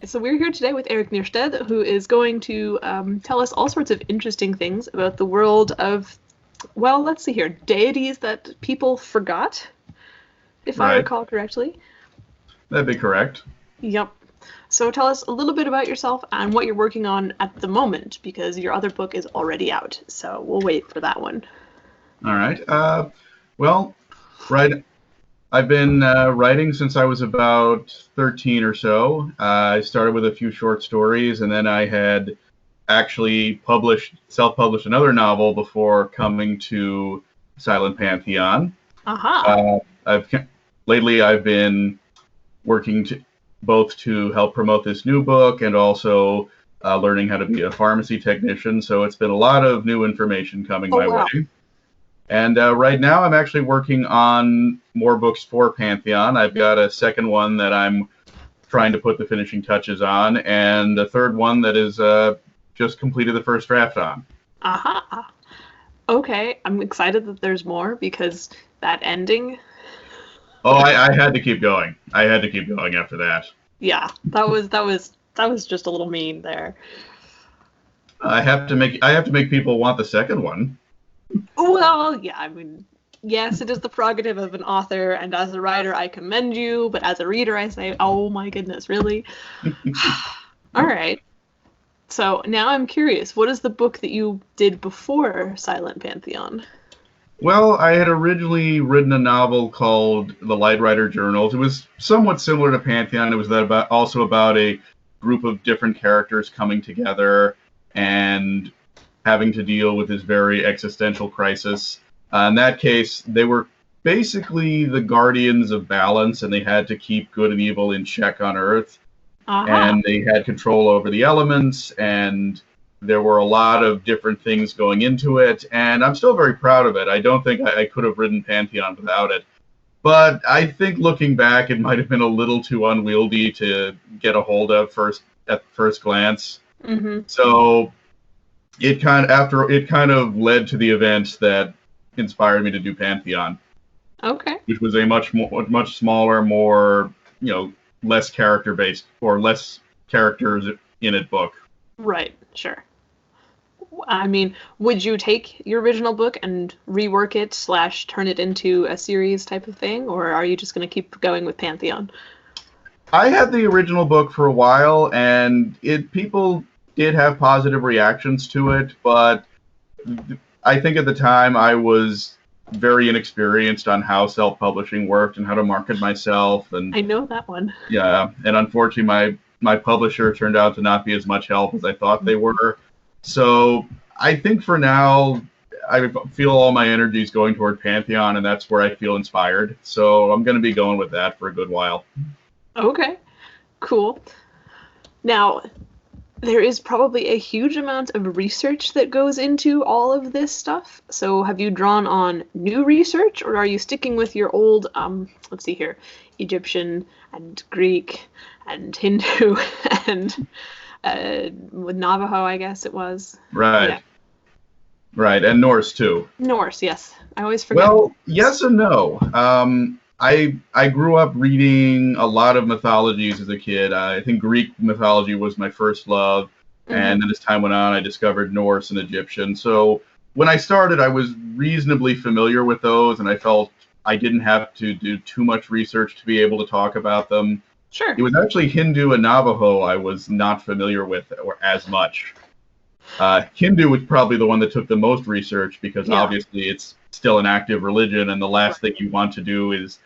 so we're here today with Eric Nierstedt, who is going to tell us all sorts of interesting things about the world of, well, let's see here, deities that people forgot, if I Right. recall correctly. That'd be correct. Yep. So tell us a little bit about yourself and what you're working on at the moment, because your other book is already out, so we'll wait for that one. All right. Well, right. I've been writing since I was about 13 or so. I started with a few short stories, and then I had actually self-published another novel before coming to Silent Pantheon. Aha. Lately I've been working both to help promote this new book and also learning how to be a pharmacy technician. So it's been a lot of new information coming my wow. way. And right now I'm actually working on more books for Pantheon. I've got a second one that I'm trying to put the finishing touches on, and a third one that is just completed the first draft on. Aha. Okay, I'm excited that there's more, because that ending... Oh, I had to keep going. I had to keep going after that. Yeah, that was just a little mean there. I have to make people want the second one. Well, yeah, I mean, yes, it is the prerogative of an author, and as a writer, I commend you, but as a reader, I say, oh my goodness, really? All right. So now I'm curious, what is the book that you did before Silent Pantheon? Well, I had originally written a novel called The Light Rider Journals. It was somewhat similar to Pantheon. It was also about a group of different characters coming together and having to deal with this very existential crisis. In that case, they were basically the guardians of balance, and they had to keep good and evil in check on Earth. And they had control over the elements, and there were a lot of different things going into it, and I'm still very proud of it. I don't think I could have written Pantheon without it. But I think looking back, it might have been a little too unwieldy to get a hold of at first glance. Mm-hmm. So it kind of led to the events that inspired me to do Pantheon. Okay. Which was a much smaller, more, less character-based, or less characters in it book. Right, sure. I mean, would you take your original book and rework it / turn it into a series type of thing, or are you just going to keep going with Pantheon? I had the original book for a while, and people did have positive reactions to it, but I think at the time I was very inexperienced on how self-publishing worked and how to market myself. And I know that one. Yeah, and unfortunately my publisher turned out to not be as much help as I thought they were. So I think for now, I feel all my energy is going toward Pantheon, and that's where I feel inspired. So I'm going to be going with that for a good while. Okay, cool. Now, there is probably a huge amount of research that goes into all of this stuff. So have you drawn on new research, or are you sticking with your old, let's see here, Egyptian and Greek and Hindu and with Navajo, I guess it was. Right. Yeah. Right, and Norse too. Norse, yes. I always forget. Well, yes and no. I grew up reading a lot of mythologies as a kid. I think Greek mythology was my first love, and then as time went on, I discovered Norse and Egyptian. So when I started, I was reasonably familiar with those, and I felt I didn't have to do too much research to be able to talk about them. Sure. It was actually Hindu and Navajo I was not familiar with or as much. Hindu was probably the one that took the most research because obviously it's still an active religion, and the last thing you want to do is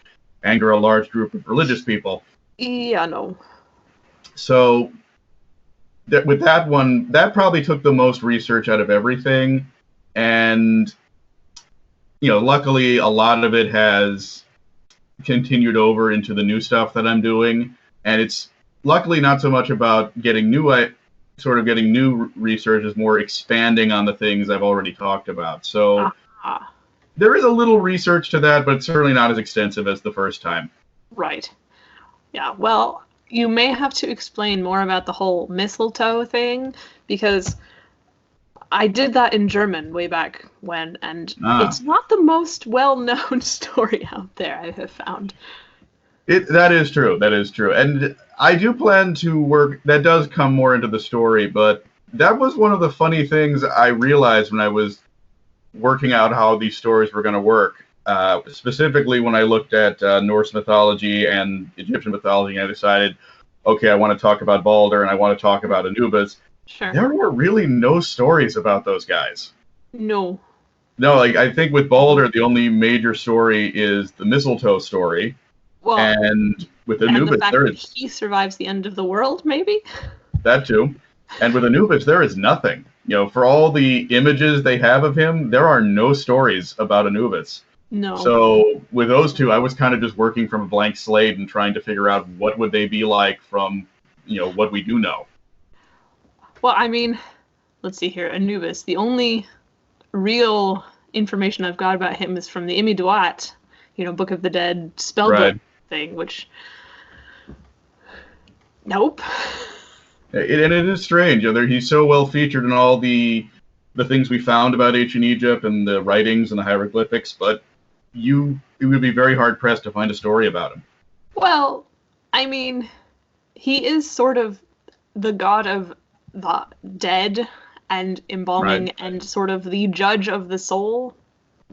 anger a large group of religious people. Yeah, no. So with that one, that probably took the most research out of everything, and luckily a lot of it has continued over into the new stuff that I'm doing, and it's luckily not so much about getting new research, is more expanding on the things I've already talked about. So there is a little research to that, but it's certainly not as extensive as the first time. Right. Yeah, well, you may have to explain more about the whole mistletoe thing, because I did that in German way back when, and it's not the most well-known story out there, I have found. That is true. That is true. And I do plan to work. That does come more into the story, but that was one of the funny things I realized when I was working out how these stories were going to work. Specifically, when I looked at Norse mythology and Egyptian mythology, and I decided, okay, I want to talk about Baldur and I want to talk about Anubis. Sure. There were really no stories about those guys. No. No, like I think with Baldur, the only major story is the mistletoe story. Well, And with and the Anubis, fact there that is he survives the end of the world, maybe? that too. And with Anubis, there is nothing. You know, for all the images they have of him, there are no stories about Anubis. No. So with those two, I was kind of just working from a blank slate and trying to figure out what would they be like from, what we do know. Well, I mean, let's see here. Anubis, the only real information I've got about him is from the Imiduat, Book of the Dead spellbook Right. thing, which... Nope. And it is strange. He's so well featured in all the things we found about ancient Egypt and the writings and the hieroglyphics, but it would be very hard pressed to find a story about him. Well, I mean, he is sort of the god of the dead and embalming Right. and sort of the judge of the soul.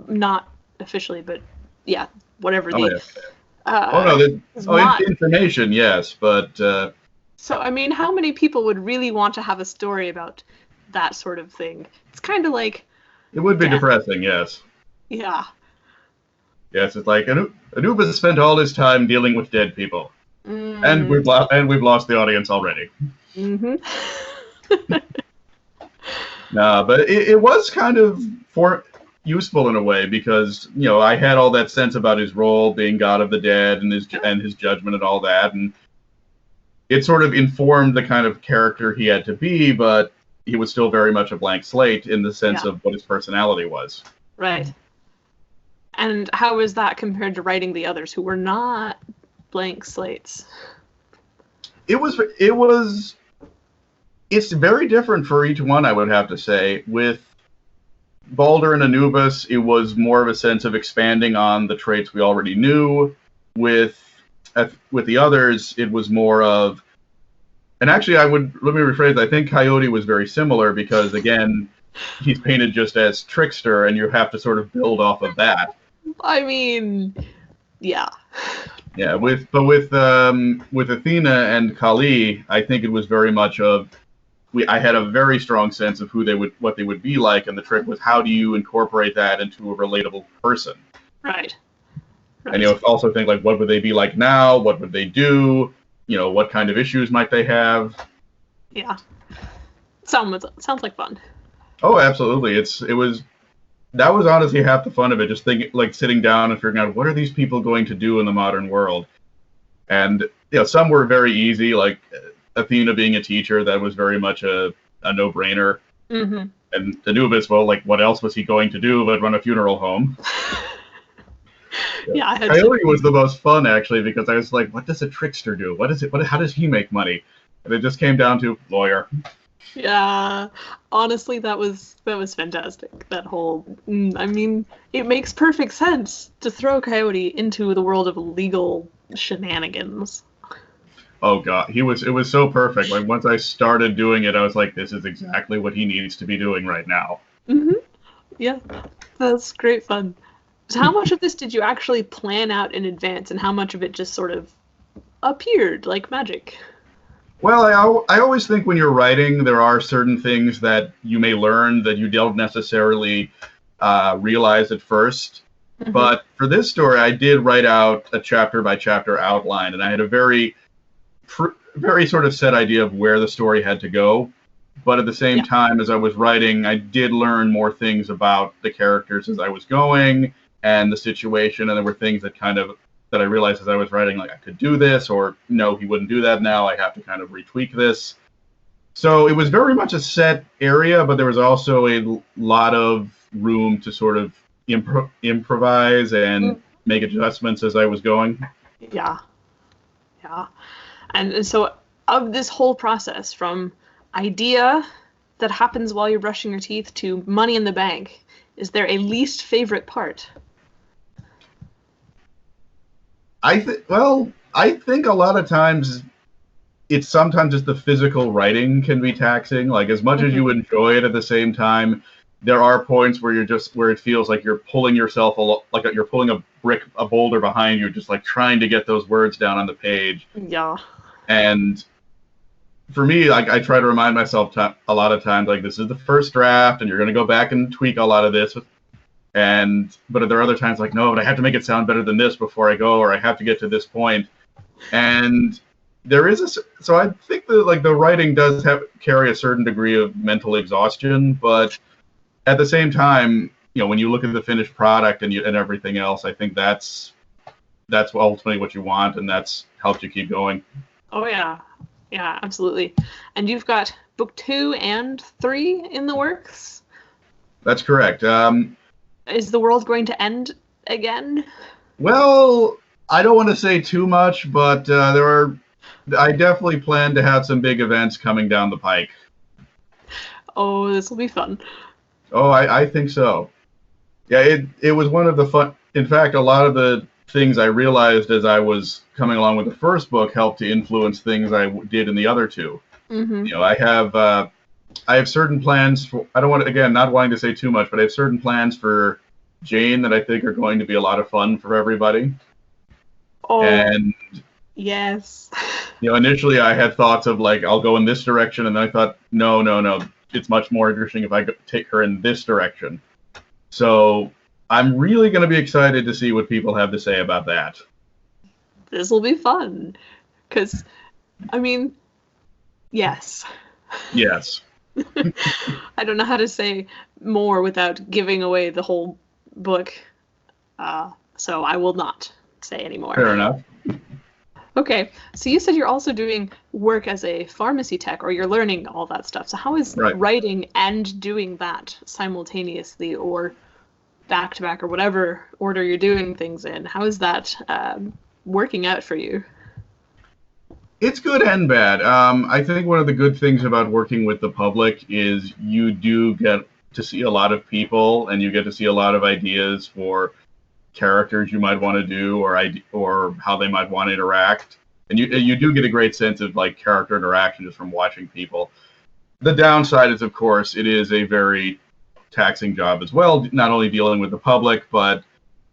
Not officially, but yeah, whatever. Oh, the no, information, yes, but So, I mean, how many people would really want to have a story about that sort of thing? It's kind of like... it would be death. depressing, yes. Yeah. Yes, it's like Anubis spent all his time dealing with dead people, and we've lost the audience already. Mm-hmm. Nah, but it was kind of useful in a way because I had all that sense about his role being god of the dead and his judgment and all that, and it sort of informed the kind of character he had to be, but he was still very much a blank slate in the sense of what his personality was. Right. And how is that compared to writing the others who were not blank slates? It's very different for each one, I would have to say. With Baldur and Anubis, it was more of a sense of expanding on the traits we already knew. With the others, it was more of, and actually let me rephrase, I think Coyote was very similar because, again, he's painted just as trickster, and you have to sort of build off of that. I mean, yeah. Yeah, with Athena and Kali, I think it was very much of I had a very strong sense of what they would be like, and the trick was how do you incorporate that into a relatable person. Right. And also think like what would they be like now? What would they do? What kind of issues might they have? Yeah. Sounds like fun. Oh, absolutely. That was honestly half the fun of it, just thinking, like sitting down and figuring out what are these people going to do in the modern world. And some were very easy, like Athena being a teacher, that was very much a no-brainer. Mm-hmm. And Anubis, well, like what else was he going to do but run a funeral home? Yeah, Coyote was the most fun actually because I was like, what does a trickster do? How does he make money? And it just came down to lawyer. Yeah, honestly, that was fantastic. That whole, I mean, it makes perfect sense to throw Coyote into the world of legal shenanigans. Oh god, it was so perfect. Like once I started doing it, I was like, this is exactly what he needs to be doing right now. Mm-hmm. Yeah, that's great fun. So how much of this did you actually plan out in advance, and how much of it just sort of appeared like magic? Well, I always think when you're writing, there are certain things that you may learn that you don't necessarily realize at first. Mm-hmm. But for this story, I did write out a chapter-by-chapter outline, and I had a very sort of set idea of where the story had to go. But at the same time, as I was writing, I did learn more things about the characters as I was going and the situation, and there were things that I realized as I was writing, like I could do this, or no, he wouldn't do that now. I have to kind of retweak this. So it was very much a set area, but there was also a lot of room to sort of improvise and make adjustments as I was going. Yeah. And so of this whole process, from idea that happens while you're brushing your teeth to money in the bank, is there a least favorite part? Well, I think a lot of times it's sometimes just the physical writing can be taxing. Like as much as you enjoy it, at the same time, there are points where where it feels like you're pulling yourself like you're pulling a boulder behind you, just like trying to get those words down on the page. Yeah. And for me, like I try to remind myself a lot of times, like this is the first draft, and you're going to go back and tweak a lot of this. But there are other times like, no, but I have to make it sound better than this before I go, or I have to get to this point. And there is so I think that like the writing does carry a certain degree of mental exhaustion, but at the same time, when you look at the finished product and everything else, I think that's ultimately what you want, and that's helped you keep going. Oh yeah, absolutely. And you've got book 2 and 3 in the works? That's correct. Is the world going to end again? Well, I don't want to say too much, but I definitely plan to have some big events coming down the pike. Oh, this will be fun. Oh, I think so. Yeah, it was one of the fun. In fact, a lot of the things I realized as I was coming along with the first book helped to influence things I did in the other two. Mm-hmm. I have certain plans for. I don't want to, again, not wanting to say too much, but I have certain plans for Jane that I think are going to be a lot of fun for everybody. Oh, and yes. Initially I had thoughts of like I'll go in this direction, and then I thought no, it's much more interesting if I take her in this direction. So I'm really going to be excited to see what people have to say about that. This will be fun, because I mean, yes. Yes. I don't know how to say more without giving away the whole book, so I will not say any more. Fair enough. Okay, so you said you're also doing work as a pharmacy tech, or you're learning all that stuff. So how is writing and doing that simultaneously, or back to back, or whatever order you're doing things in, how is that working out for you? It's good and bad. I think one of the good things about working with the public is you do get to see a lot of people, and you get to see a lot of ideas for characters you might want to do, or how they might want to interact. And you do get a great sense of like character interaction just from watching people. The downside is, of course, it is a very taxing job as well, not only dealing with the public, but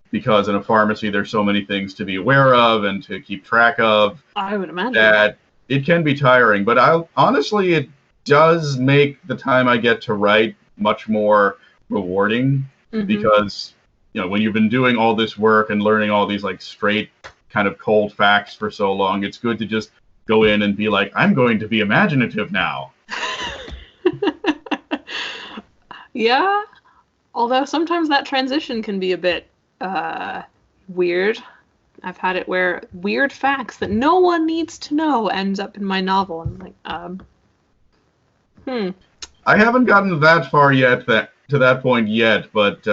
because in a pharmacy there's so many things to be aware of and to keep track of. I would imagine that it can be tiring, but honestly, it does make the time I get to write much more rewarding, because when you've been doing all this work and learning all these like straight kind of cold facts for so long, it's good to just go in and be like, I'm going to be imaginative now. Yeah, although sometimes that transition can be a bit weird. I've had it where weird facts that no one needs to know ends up in my novel. And I'm like, I haven't gotten that far yet, to that point yet, but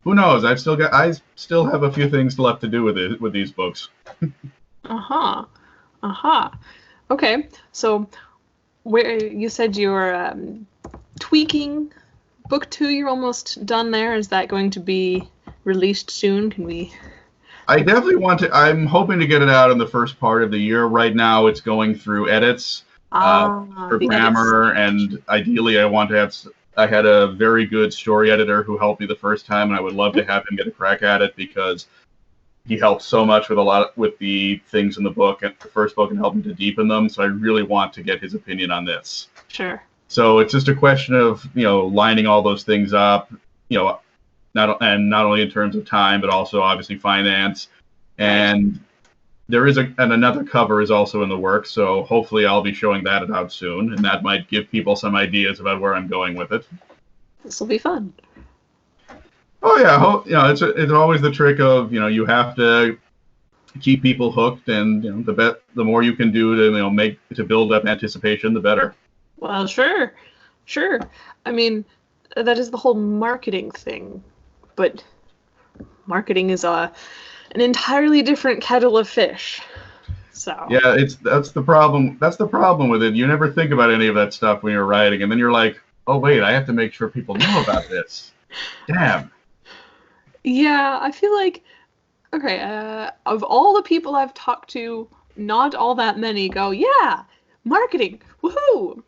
who knows? I still have a few things left to do with these books. Okay, so where you said you're tweaking book 2, you're almost done there. Is that going to be released soon? Can we? I definitely want to. I'm hoping to get it out in the first part of the year. Right now, it's going through edits for grammar, and ideally, I had a very good story editor who helped me the first time, and I would love to have him get a crack at it because he helped so much with the things in the book and the first book, and helped me to deepen them. So I really want to get his opinion on this. Sure. So it's just a question of lining all those things up, not only in terms of time, but also obviously finance. And there is another cover is also in the works, so hopefully I'll be showing that out soon, and that might give people some ideas about where I'm going with it. This will be fun. Oh yeah, it's always the trick of you have to keep people hooked, and the more you can do to build up anticipation, the better. Well, sure. I mean, that is the whole marketing thing, but marketing is an entirely different kettle of fish. So yeah, that's the problem. That's the problem with it. You never think about any of that stuff when you're writing, and then you're like, oh wait, I have to make sure people know about this. Damn. Yeah, I feel like Okay, of all the people I've talked to, not all that many go, yeah, marketing, woohoo!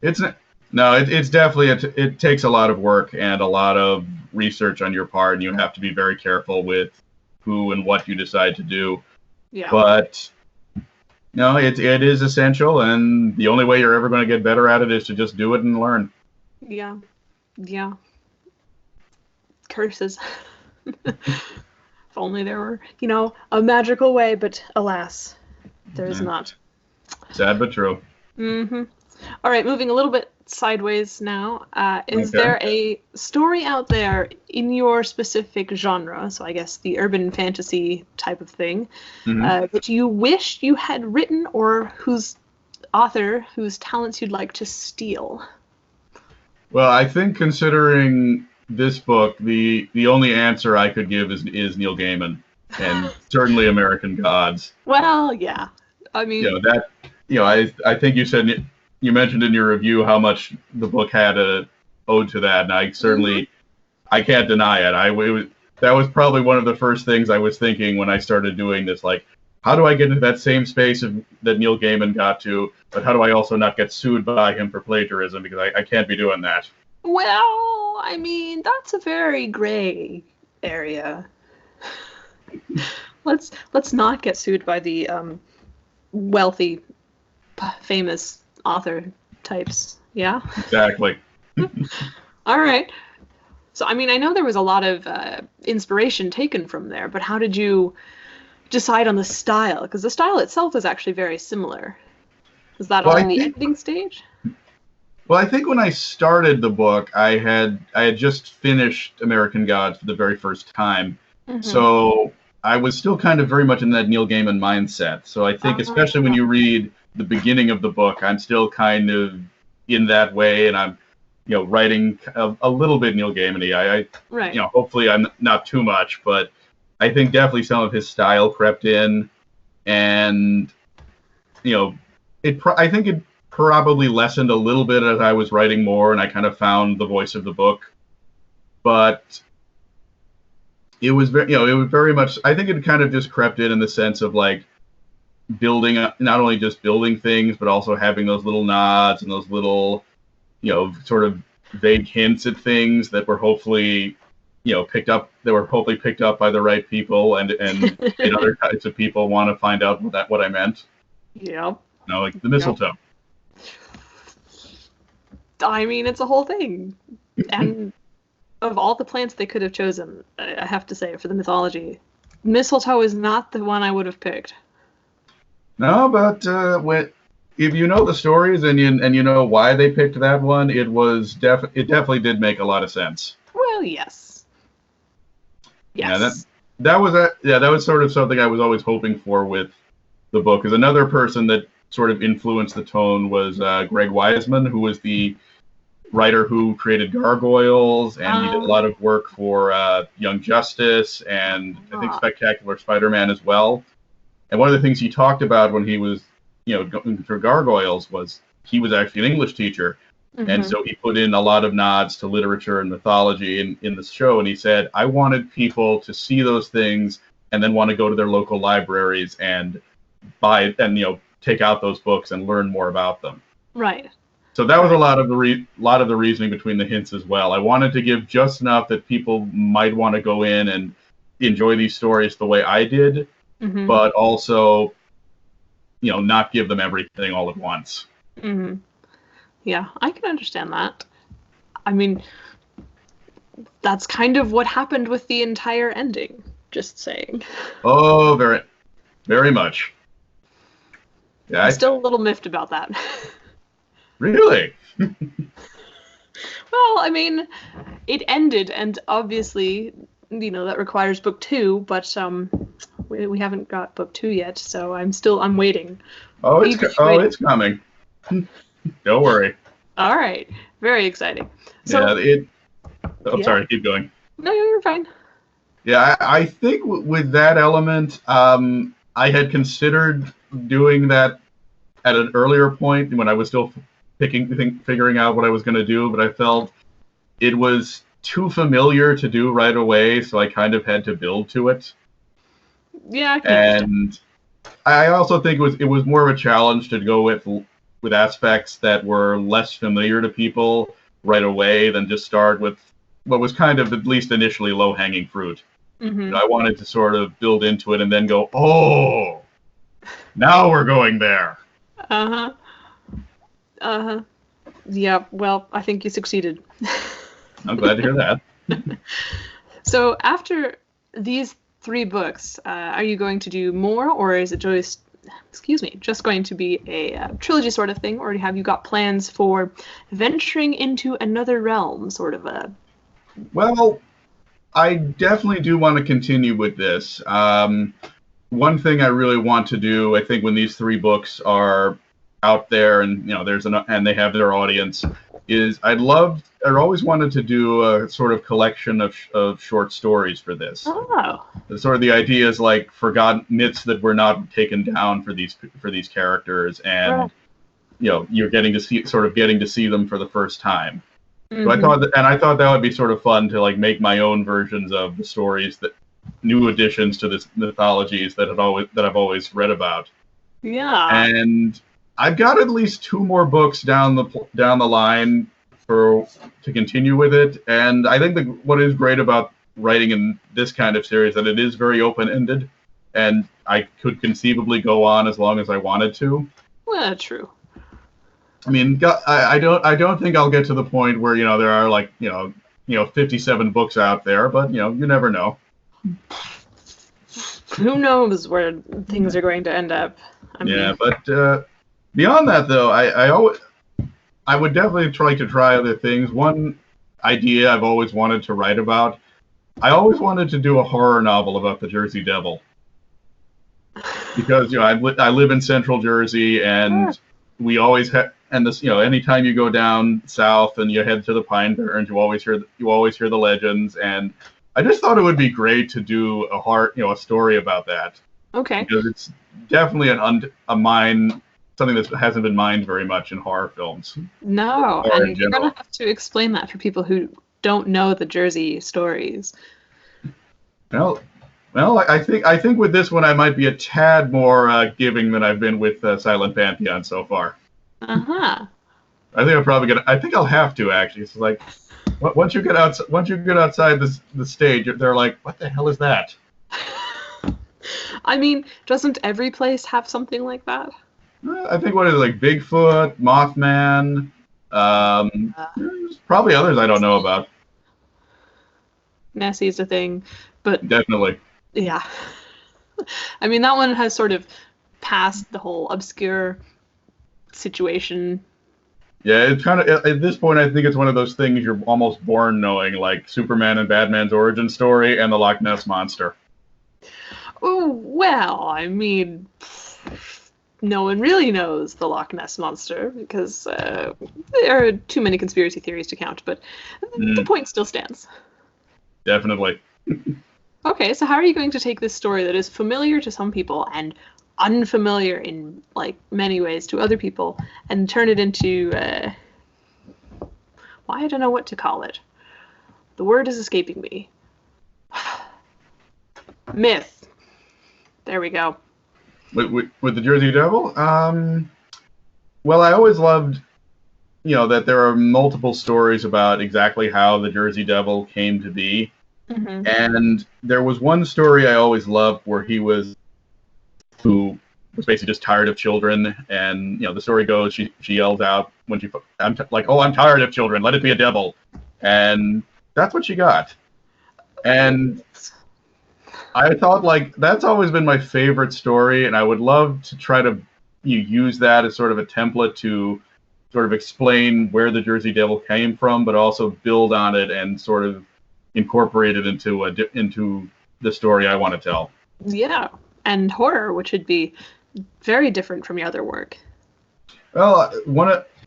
It's no, it's definitely it takes a lot of work and a lot of research on your part, and you have to be very careful with who and what you decide to do. Yeah. But no, it is essential, and the only way you're ever going to get better at it is to just do it and learn. Yeah. Yeah. Curses. If only there were, a magical way, but alas, there is not. Sad but true. Mm-hmm. All right, moving a little bit sideways now. Is Okay. there a story out there in your specific genre, so I guess the urban fantasy type of thing, that you wish you had written, or whose author, whose talents you'd like to steal? Well, I think considering this book, the only answer I could give is Neil Gaiman, and certainly American Gods. Well, yeah. I mean, I think you mentioned in your review how much the book had a ode to that, and I certainly I can't deny it. That was probably one of the first things I was thinking when I started doing this. Like, how do I get into that same space that Neil Gaiman got to, but how do I also not get sued by him for plagiarism, because I can't be doing that. well, I mean, that's a very gray area. Let's not get sued by the wealthy, famous author types. Yeah. Exactly. All right. So, I mean, I know there was a lot of inspiration taken from there, but how did you decide on the style? Because the style itself is actually very similar. Was that all in the editing stage? Well, I think when I started the book, I had just finished American Gods for the very first time, so I was still kind of very much in that Neil Gaiman mindset. So I think, especially when you read the beginning of the book, I'm still kind of in that way, and I'm, writing a little bit Neil Gaiman-y. Right. Hopefully I'm not too much, but I think definitely some of his style crept in, and I think it probably lessened a little bit as I was writing more, and I kind of found the voice of the book. But it was very much. I think it kind of just crept in the sense of like building, not only just building things, but also having those little nods and those little, sort of vague hints at things that were hopefully, picked up. They were hopefully picked up by the right people, and other types of people want to find out what I meant. Yeah. Like the mistletoe. Yep. I mean, it's a whole thing. And of all the plants they could have chosen, I have to say, for the mythology, mistletoe is not the one I would have picked. No, but if you know the stories and you know why they picked that one, it definitely did make a lot of sense. Well, yes. Yes. Yeah, that was sort of something I was always hoping for with the book. Because another person that sort of influenced the tone was Greg Wiseman, who was the writer who created Gargoyles, and he did a lot of work for Young Justice and I think Spectacular Spider-Man as well. And one of the things he talked about when he was, going through Gargoyles was he was actually an English teacher, and so he put in a lot of nods to literature and mythology in the show. And he said, I wanted people to see those things and then want to go to their local libraries and buy and take out those books and learn more about them. Right. So that was a lot of the reasoning between the hints as well. I wanted to give just enough that people might want to go in and enjoy these stories the way I did, but also, not give them everything all at once. Yeah, I can understand that. I mean, that's kind of what happened with the entire ending. Just saying. Oh, very, very much. Yeah, I'm still a little miffed about that. Really? Well, I mean, it ended, and obviously, that requires book 2, but we haven't got book 2 yet, so I'm waiting. Oh, it's coming. Don't worry. All right. Very exciting. So, sorry, keep going. No, you're fine. Yeah, I think with that element, I had considered doing that at an earlier point when I was still figuring out what I was going to do, but I felt it was too familiar to do right away, so I kind of had to build to it. Yeah, I can understand. And I also think it was more of a challenge to go with aspects that were less familiar to people right away than just start with what was kind of, at least initially, low-hanging fruit. Mm-hmm. I wanted to sort of build into it and then go, oh, now we're going there. Uh-huh. Uh-huh. Yeah, well, I think you succeeded. I'm glad to hear that. So after these 3 books, are you going to do more, or is it just going to be a trilogy sort of thing, or have you got plans for venturing into another realm, sort of a... Well, I definitely do want to continue with this. One thing I really want to do, I think, when these 3 books are out there and and they have their audience, is I'd always wanted to do a sort of collection of short stories for this. Oh. Sort of the idea is like forgotten myths that were not taken down for these characters, and Right. You're getting to see them for the first time. Mm-hmm. So I thought that would be sort of fun to like make my own versions of the stories, that new additions to this mythologies that I've always read about. Yeah. And I've got at least 2 more books down the line to continue with it. And I think what is great about writing in this kind of series that it is very open-ended, and I could conceivably go on as long as I wanted to. Well, true. I mean, I don't think I'll get to the point where there are like 57 books out there, but you never know. Who knows where things are going to end up? But beyond that, though, I would definitely try other things. One idea I've always wanted to write about. I always wanted to do a horror novel about the Jersey Devil, because I live in Central Jersey, and we always have. And this, anytime you go down south and you head to the Pine Barrens, you always hear the legends. And I just thought it would be great to do a story about that. Okay. Because it's definitely something that hasn't been mined very much in horror films. No, and you're gonna have to explain that for people who don't know the Jersey stories. Well, I think with this one I might be a tad more giving than I've been with Silent Pantheon so far. Uh-huh. I think I'll have to, actually. It's like once you get outside the stage, they're like, what the hell is that? I mean, doesn't every place have something like that? I think what is it, like Bigfoot, Mothman, there's probably others I don't know about. Nessie's a thing, but definitely. Yeah. I mean, that one has sort of passed the whole obscure situation. Yeah, it's kind of, at this point, I think it's one of those things you're almost born knowing, like Superman and Batman's origin story and the Loch Ness Monster. Oh, well, I mean, no one really knows the Loch Ness Monster, because there are too many conspiracy theories to count, but the point still stands. Definitely. Okay, so how are you going to take this story that is familiar to some people and unfamiliar in like many ways to other people and turn it into I don't know what to call it. The word is escaping me. Myth. There we go. With the Jersey Devil? Well, I always loved, that there are multiple stories about exactly how the Jersey Devil came to be. Mm-hmm. And there was one story I always loved where who was basically just tired of children, and the story goes she yelled out when I'm tired of children, let it be a devil, and that's what she got. And I thought, like, that's always been my favorite story, and I would love to try to use that as sort of a template to sort of explain where the Jersey Devil came from, but also build on it and sort of incorporate it into the story I want to tell. Yeah, and horror, which would be very different from your other work. Well,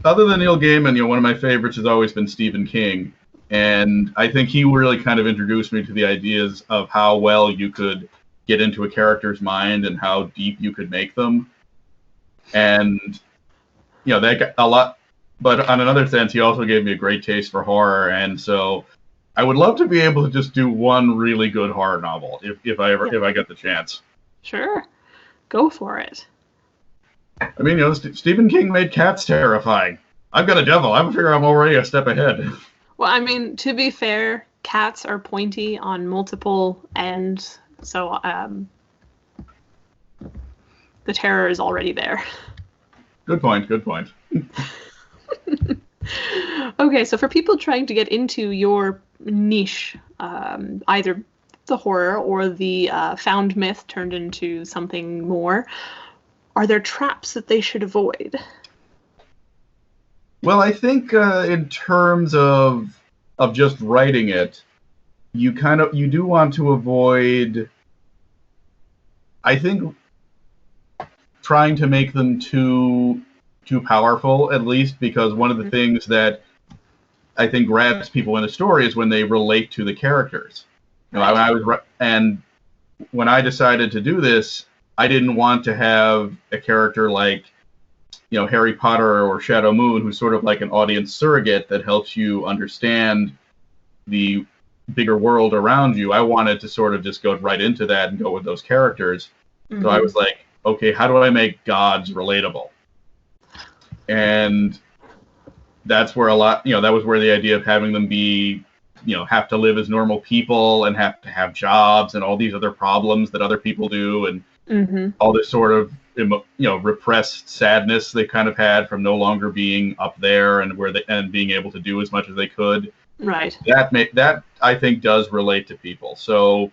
other than Neil Gaiman, one of my favorites has always been Stephen King. And I think he really kind of introduced me to the ideas of how well you could get into a character's mind and how deep you could make them. And, that got a lot. But on another sense, he also gave me a great taste for horror. And so I would love to be able to just do one really good horror novel if I get the chance. Sure. Go for it. I mean, Stephen King made cats terrifying. I've got a devil. I figure I'm already a step ahead. Well, I mean, to be fair, cats are pointy on multiple ends, so the terror is already there. Good point. Good point. Okay, so for people trying to get into your niche, either the horror or the found myth turned into something more, are there traps that they should avoid? Well, I think in terms of just writing it, you do want to avoid, I think, trying to make them too powerful, at least, because one of the things that I think grabs people in a story is when they relate to the characters. And when I decided to do this, I didn't want to have a character like, Harry Potter or Shadow Moon, who's sort of like an audience surrogate that helps you understand the bigger world around you. I wanted to sort of just go right into that and go with those characters. So I was like, okay, how do I make gods relatable? And that's where that was where the idea of having them be, have to live as normal people and have to have jobs and all these other problems that other people do, and all this sort of, repressed sadness they kind of had from no longer being up there and being able to do as much as they could. Right. That I think does relate to people. So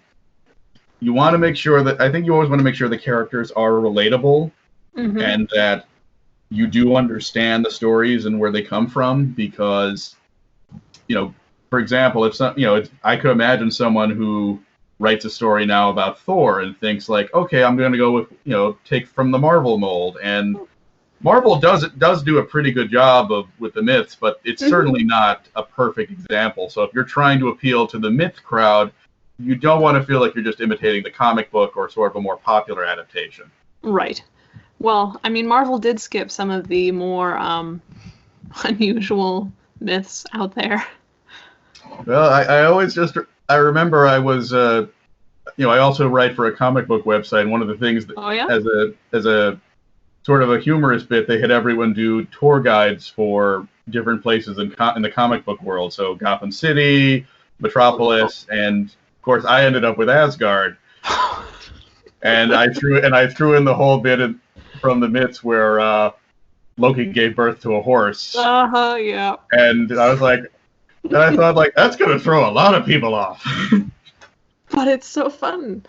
you want to make sure I think you always want to make sure the characters are relatable, and that you do understand the stories and where they come from, because, for example, I could imagine someone who writes a story now about Thor and thinks like, okay, I'm going to go with, take from the Marvel mold, and Marvel does do a pretty good job with the myths, but it's certainly not a perfect example. So if you're trying to appeal to the myth crowd, you don't want to feel like you're just imitating the comic book or sort of a more popular adaptation. Right. Well, I mean, Marvel did skip some of the more unusual myths out there. Well, I remember I was, I also write for a comic book website, and one of the things that, as a sort of a humorous bit, they had everyone do tour guides for different places in the comic book world. So Gotham City, Metropolis, and of course I ended up with Asgard. And I threw in the whole bit from the myths where Loki gave birth to a horse. Yeah. And I was like, and I thought, like, that's going to throw a lot of people off. But it's so fun.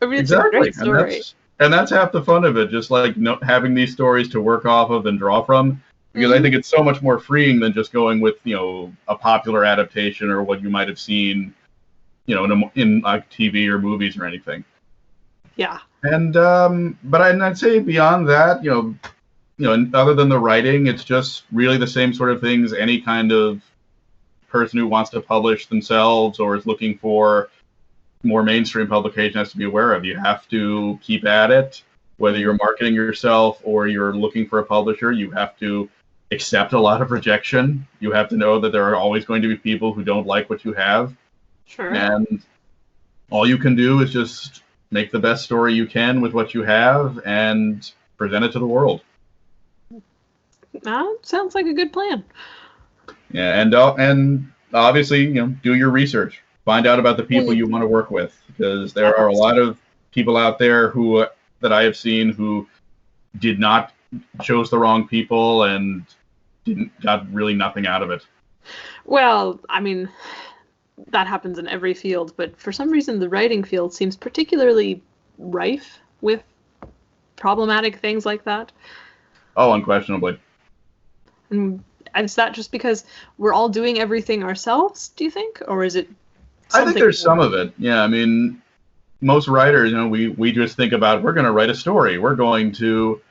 I mean, it's exactly. a great story. And that's half the fun of it, just like having these stories to work off of and draw from. Because I think it's so much more freeing than just going with, a popular adaptation or what you might have seen, in like TV or movies or anything. Yeah. And but I'd say beyond that, other than the writing, it's just really the same sort of things any kind of person who wants to publish themselves or is looking for more mainstream publication has to be aware of. You have to keep at it, whether you're marketing yourself or you're looking for a publisher. You have to accept a lot of rejection. You have to know that there are always going to be people who don't like what you have. Sure. And all you can do is just make the best story you can with what you have and present it to the world. Sounds like a good plan. Yeah, and obviously, do your research. Find out about the people you want to work with, because there are a lot of people out there that I have seen who chose the wrong people and got really nothing out of it. Well, I mean, that happens in every field, but for some reason the writing field seems particularly rife with problematic things like that. Oh, unquestionably. And is that just because we're all doing everything ourselves, do you think? Or is it I think there's some of it. Yeah, I mean, most writers, we just think about, we're going to write a story. We're going to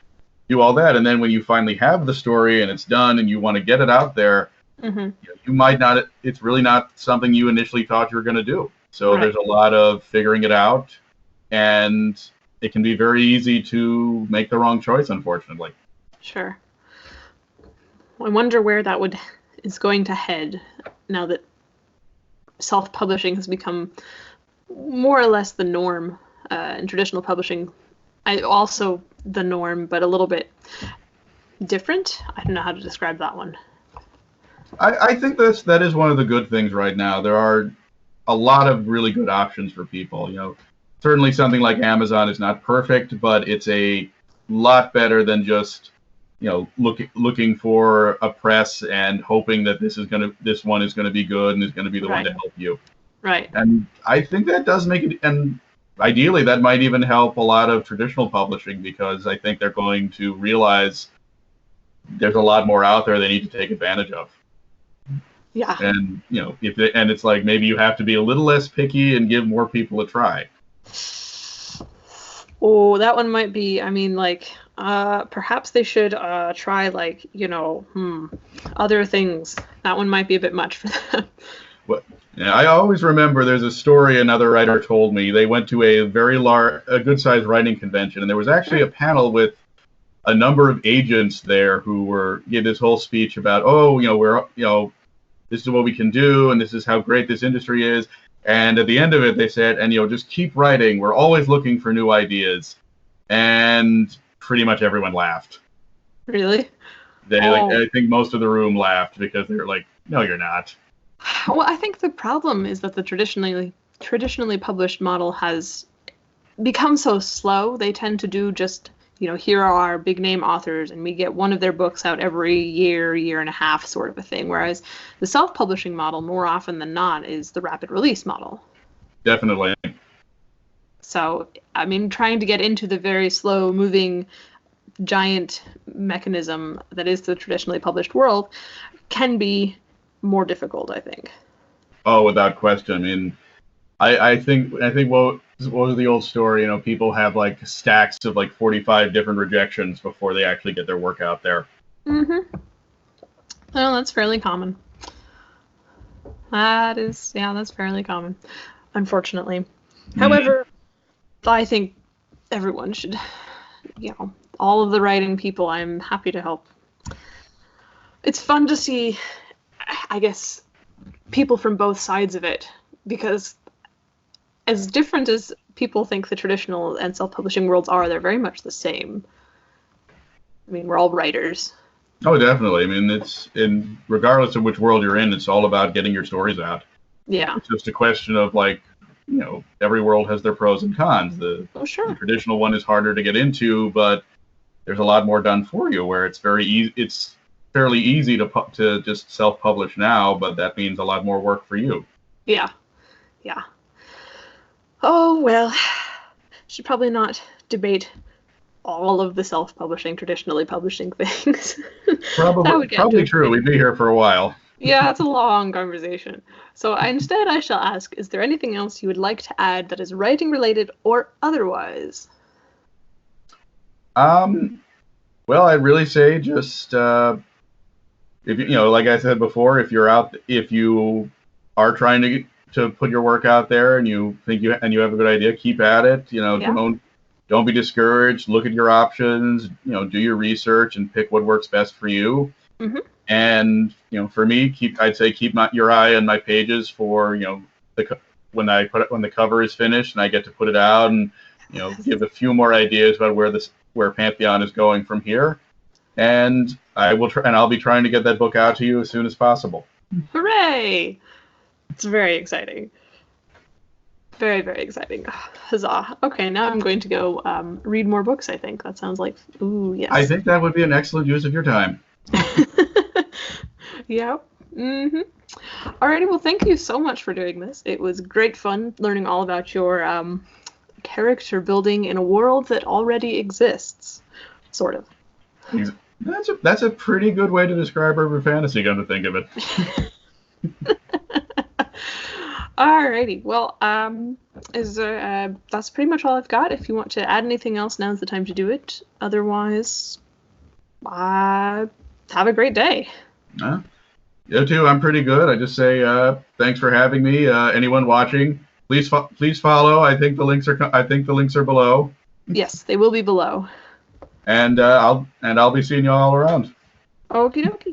do all that. And then when you finally have the story and it's done and you want to get it out there, you might not, it's really not something you initially thought you were going to do. So There's a lot of figuring it out, and it can be very easy to make the wrong choice, unfortunately. Sure. I wonder where that is going to head now that self-publishing has become more or less the norm in traditional publishing. Also the norm, but a little bit different. I don't know how to describe that one. I think that is one of the good things right now. There are a lot of really good options for people. Certainly something like Amazon is not perfect, but it's a lot better than just looking for a press and hoping that this one is gonna be good and is gonna be the one to help you. Right. And I think that does make it, and ideally that might even help a lot of traditional publishing, because I think they're going to realize there's a lot more out there they need to take advantage of. Yeah. And it's like maybe you have to be a little less picky and give more people a try. Oh, that one might be. I mean, perhaps they should try other things. That one might be a bit much for them. Well, yeah, I always remember there's a story another writer told me. They went to a good-sized writing convention, and there was actually a panel with a number of agents there who gave this whole speech about, this is what we can do, and this is how great this industry is. And at the end of it, they said, and just keep writing. We're always looking for new ideas. And pretty much everyone laughed. Really? I think most of the room laughed because they were like, no, you're not. Well, I think the problem is that the traditionally published model has become so slow. They tend to do just, here are our big name authors, and we get one of their books out every year and a half sort of a thing. Whereas the self-publishing model, more often than not, is the rapid release model. Definitely. So, I mean, trying to get into the very slow moving giant mechanism that is the traditionally published world can be more difficult, I think. Oh, without question. I mean, I think what was the old story? People have stacks of 45 different rejections before they actually get their work out there. Mm-hmm. Well, that's fairly common. That's fairly common, unfortunately. However, I think everyone should, all of the writing people, I'm happy to help. It's fun to see, I guess, people from both sides of it, because as different as people think the traditional and self-publishing worlds are, they're very much the same. I mean, we're all writers. Oh, definitely. I mean, regardless of which world you're in, it's all about getting your stories out. Yeah. It's just a question of every world has their pros and cons. The traditional one is harder to get into, but there's a lot more done for you, where it's very easy. It's fairly easy to just self-publish now, but that means a lot more work for you. Yeah. Oh, well, should probably not debate all of the self-publishing, traditionally publishing things. Probably true. We'd be here for a while. Yeah, it's a long conversation. So instead I shall ask, is there anything else you would like to add that is writing related or otherwise? Well, I'd really say just if like I said before, if you are trying to put your work out there and you think you have a good idea, keep at it. Don't be discouraged. Look at your options. Do your research and pick what works best for you. Mm-hmm. And for me, I'd say keep your eye on my pages for when the cover is finished and I get to put it out and give a few more ideas about where Pantheon is going from here. And I'll be trying to get that book out to you as soon as possible. Hooray! It's very exciting. Very, very exciting. Huzzah. Okay, now I'm going to go read more books, I think. That sounds like, ooh, yes. I think that would be an excellent use of your time. Yeah. Mm-hmm. Alrighty, well, thank you so much for doing this. It was great fun learning all about your character building in a world that already exists, sort of. That's a pretty good way to describe urban fantasy, come to think of it. Alrighty, well, that's pretty much all I've got. If you want to add anything else, now's the time to do it. Otherwise, have a great day. You too. I'm pretty good. I just say thanks for having me. Anyone watching, please follow. I think the links are below. Yes, they will be below. And I'll be seeing you all around. Okie dokie.